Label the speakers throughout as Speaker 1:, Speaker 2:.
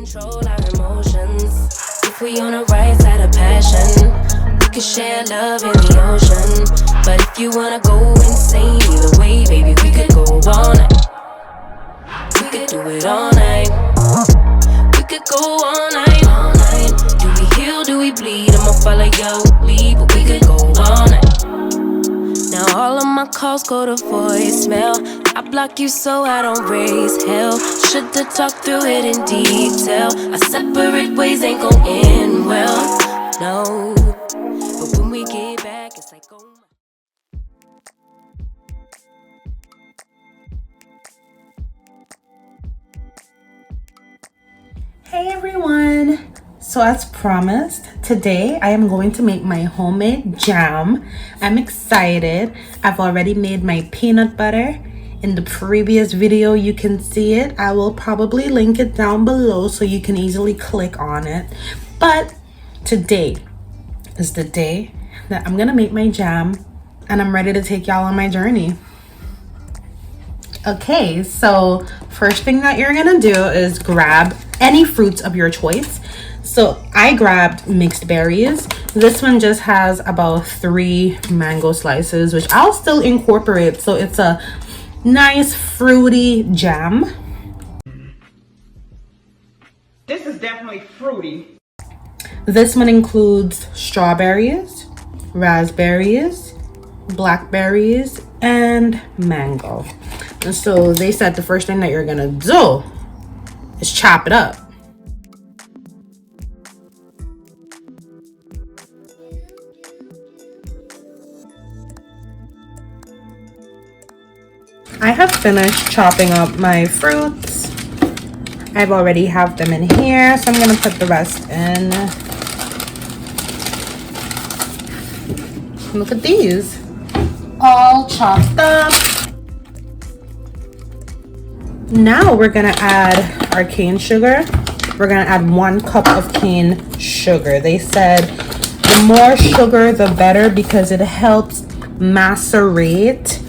Speaker 1: control our emotions. If we on the right side of passion, we could share love in the ocean. But if you wanna go insane, either way, baby, we could go all night. We could do it all night. We could go all night, all night. Do we heal, do we bleed? I'ma follow your lead, but we could go all night. Now all of my calls go to voicemail. I block you so I don't raise hell. Should've talked through it in detail. Our separate ways ain't gon' end well, no. But when we get back, it's like, oh my.
Speaker 2: Hey everyone! So as promised, today I am going to make my homemade jam. I'm excited. I've already made my peanut butter. In the previous video, you can see it. I will probably link it down below so you can easily click on it. But today is the day that I'm gonna make my jam and I'm ready to take y'all on my journey. Okay, so first thing that you're gonna do is grab any fruits of your choice. So I grabbed mixed berries. This one just has about 3 mango slices, which I'll still incorporate. So it's a nice fruity jam.
Speaker 3: This is definitely fruity.
Speaker 2: This one includes strawberries, raspberries, blackberries, and mango. And so they said the first thing that you're gonna do is chop it up. I have finished chopping up my fruits. I've already have them in here, so I'm gonna put the rest in. Look at these, all chopped up. Now we're gonna add our cane sugar. We're gonna add 1 cup of cane sugar. They said the more sugar, the better, because it helps macerate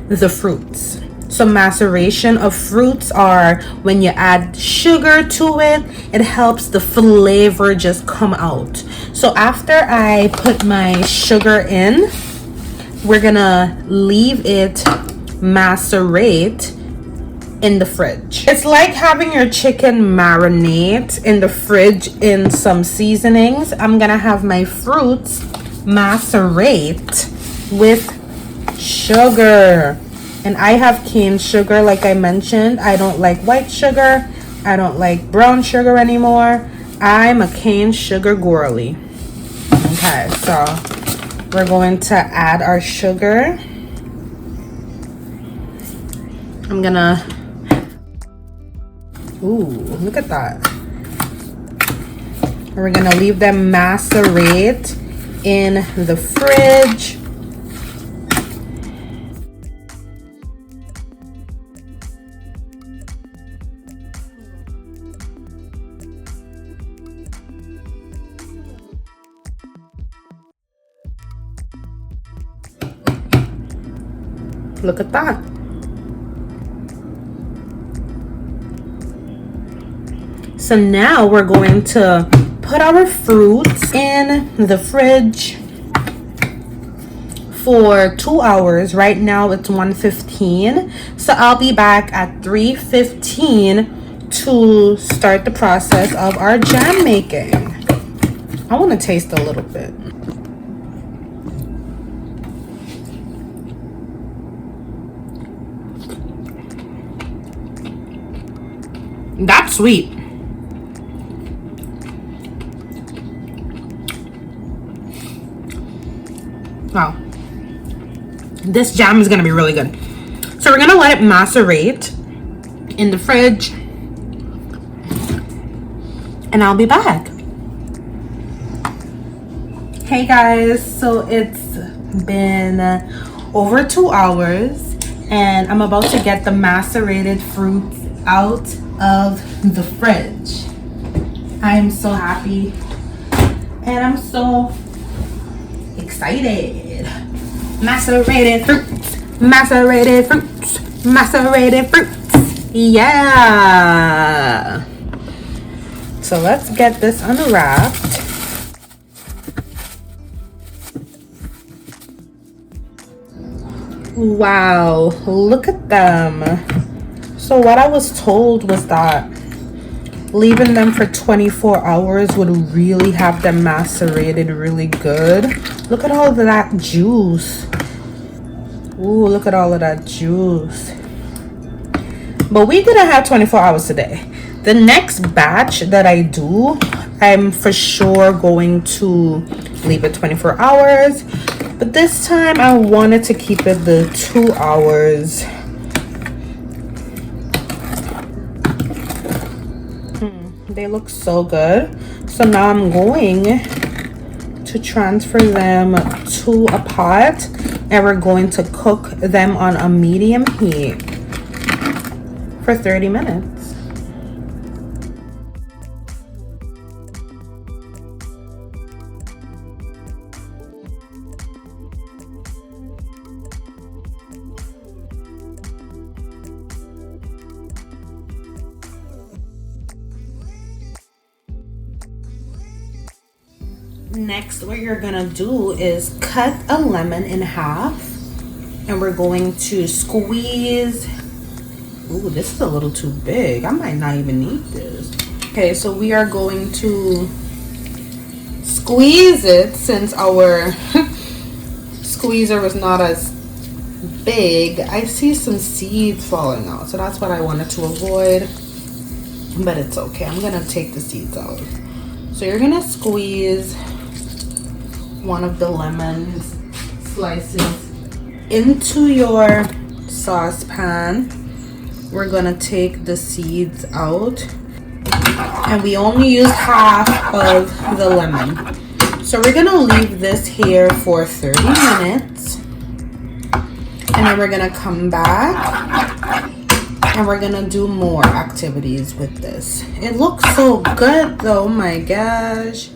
Speaker 2: the fruits. So maceration of fruits are when you add sugar to it, it helps the flavor just come out. So after I put my sugar in, we're gonna leave it macerate in the fridge. It's like having your chicken marinate in the fridge in some seasonings. I'm gonna have my fruits macerate with sugar, and I have cane sugar. Like I mentioned, I don't like white sugar, I don't like brown sugar anymore. I'm a cane sugar girly. Okay, so we're going to add our sugar. I'm gonna, ooh, look at that. We're gonna leave them macerate in the fridge. Look at that. So now we're going to put our fruits in the fridge for 2 hours. Right now it's 1:15. So I'll be back at 3:15 to start the process of our jam making. I want to taste a little bit. That's sweet. Wow. This jam is gonna be really good. So we're gonna let it macerate in the fridge, and I'll be back. Hey guys, so it's been over 2 hours, and I'm about to get the macerated fruits out of the fridge. I am so happy and I'm so excited. Macerated fruits, macerated fruits, macerated fruits. Yeah. So let's get this unwrapped. Wow, look at them. So what I was told was that leaving them for 24 hours would really have them macerated really good. Look at all of that juice. Ooh, look at all of that juice. But we didn't have 24 hours today. The next batch that I do, I'm for sure going to leave it 24 hours. But this time I wanted to keep it the 2 hours. They look so good. So now I'm going to transfer them to a pot and we're going to cook them on a medium heat for 30 minutes. Next, what you're gonna do is cut a lemon in half and we're going to squeeze. Ooh, this is a little too big. I might not even need this. Okay, so we are going to squeeze it since our squeezer was not as big. I see some seeds falling out, so that's what I wanted to avoid, but it's okay. I'm gonna take the seeds out. So you're gonna squeeze one of the lemon slices into your saucepan. We're gonna take the seeds out and we only use half of the lemon. So we're gonna leave this here for 30 minutes and then we're gonna come back and we're gonna do more activities with this. It looks so good though, oh my gosh.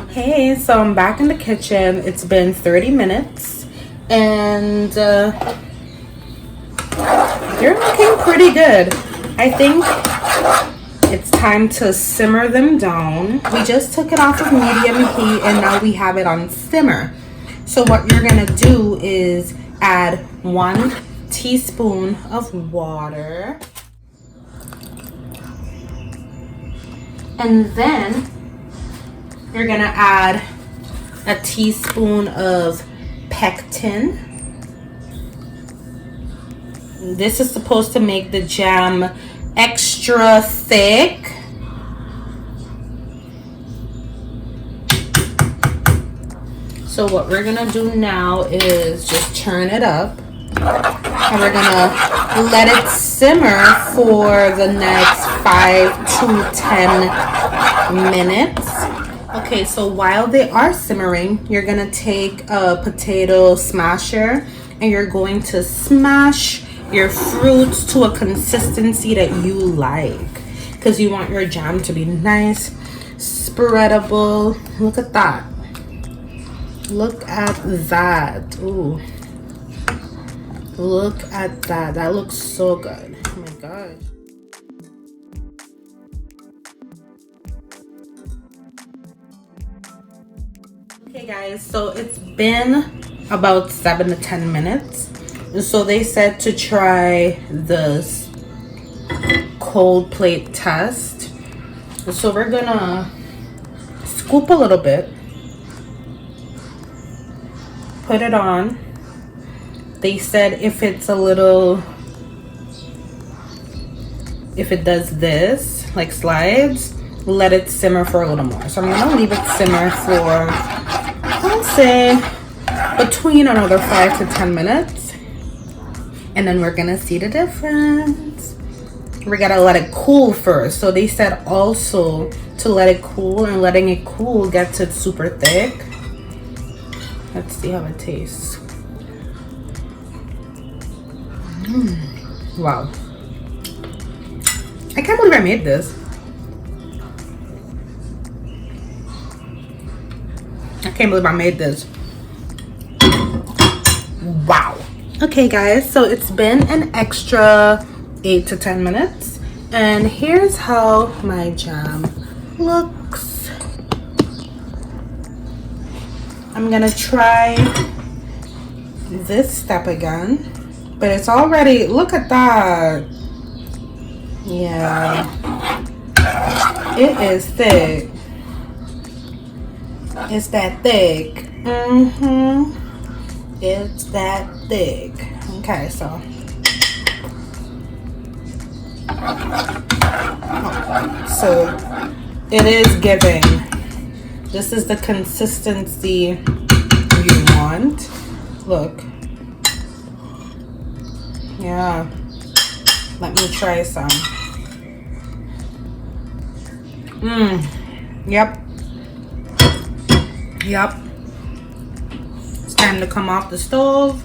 Speaker 2: Hey, so I'm back in the kitchen. It's been 30 minutes and they're looking pretty good. I think it's time to simmer them down. We just took it off of medium heat and now we have it on simmer. So what you're gonna do is add 1 teaspoon of water. And then you're gonna add a teaspoon of pectin. This is supposed to make the jam extra thick. So what we're gonna do now is just turn it up and we're gonna let it simmer for the next 5 to 10 minutes. Okay, so while they are simmering, you're gonna take a potato smasher and you're going to smash your fruits to a consistency that you like, because you want your jam to be nice, spreadable. Look at that. Look at that. Ooh. Look at that. That looks so good. Oh my gosh. Okay guys, so it's been about 7 to 10 minutes. So they said to try this cold plate test. So we're gonna scoop a little bit, put it on. They said if it does this, like slides, let it simmer for a little more. So I'm gonna leave it simmer for, I'll say, between another 5 to 10 minutes. And then we're gonna see the difference. We gotta let it cool first. So they said also to let it cool, and letting it cool gets it super thick. Let's see how it tastes. Wow. I can't believe I made this. I can't believe I made this. Wow. Okay guys, so it's been an extra 8 to 10 minutes and here's how my jam looks. I'm gonna try this step again, but it's already, look at that. Yeah, it is thick. It's that thick. It's that thick. Okay, so it is giving. This is the consistency you want. Look. Yeah. Let me try some. Yep. Yep. It's time to come off the stove.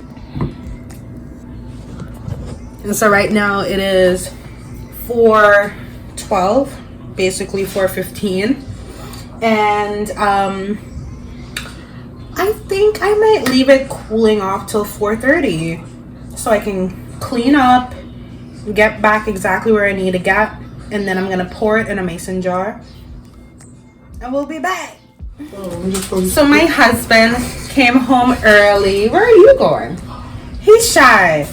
Speaker 2: And so right now it is 4:12, basically 4:15. And I think I might leave it cooling off till 4:30 so I can clean up, get back exactly where I need to get, and then I'm gonna pour it in a mason jar and we'll be back. So my husband came home early. Where are you going? He's shy.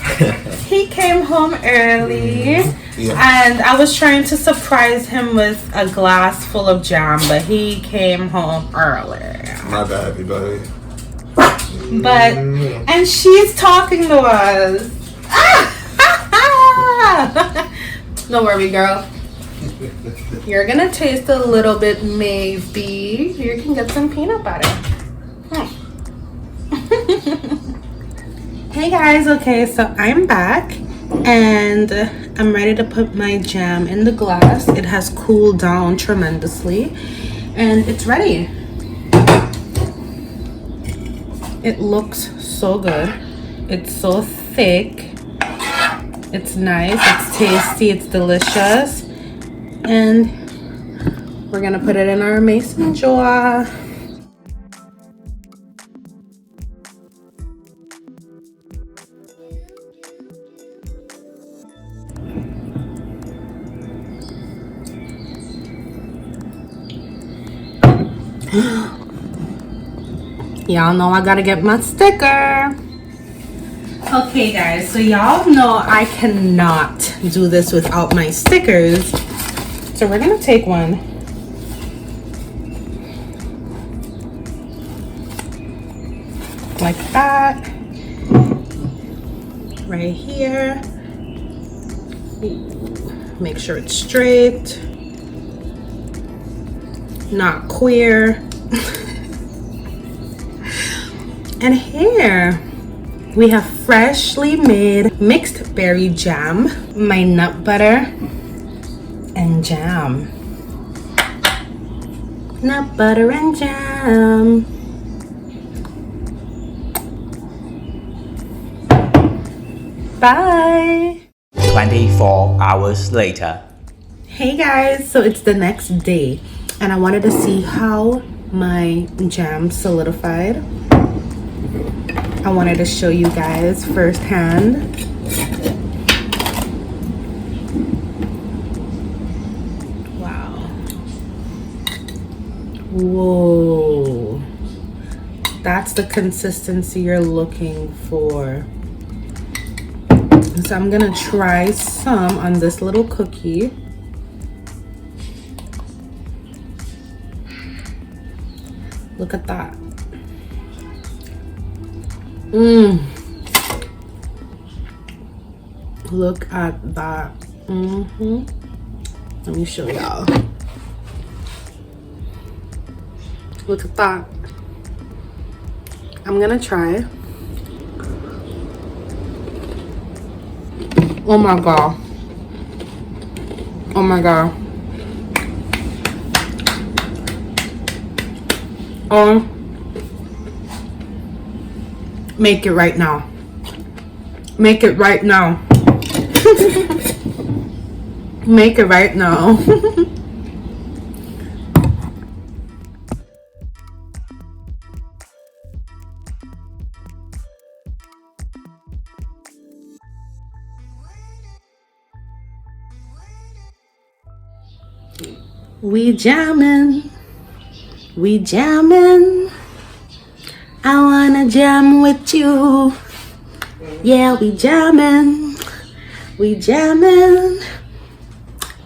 Speaker 2: He came home early, and I was trying to surprise him with a glass full of jam, but he came home early.
Speaker 4: My bad, everybody.
Speaker 2: But, and she's talking to us. Don't worry, girl. You're gonna taste a little bit, maybe. You can get some peanut butter. Hey guys, okay, so I'm back and I'm ready to put my jam in the glass. It has cooled down tremendously and it's ready. It looks so good. It's so thick. It's nice, it's tasty, it's delicious. And we're gonna put it in our mason jar. Y'all know I gotta get my sticker. Okay guys, so y'all know I cannot do this without my stickers. So we're gonna take one. Like that. Right here. Make sure it's straight. Not queer. And here we have freshly made mixed berry jam, my nut butter and jam. Nut butter and jam. Bye.
Speaker 5: 24 hours later.
Speaker 2: Hey guys, so it's the next day and I wanted to see how my jam solidified. I wanted to show you guys firsthand. Wow. Whoa. That's the consistency you're looking for. So I'm gonna try some on this little cookie. Look at that. Look at that. Let me show y'all. Look at that. I'm gonna try. Oh my god. Oh my god. Make it right now. Make it right now. Make it right now. We jamming. We jamming. I wanna jam with you. Yeah, we jamming. We jamming.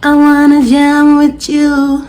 Speaker 2: I wanna jam with you.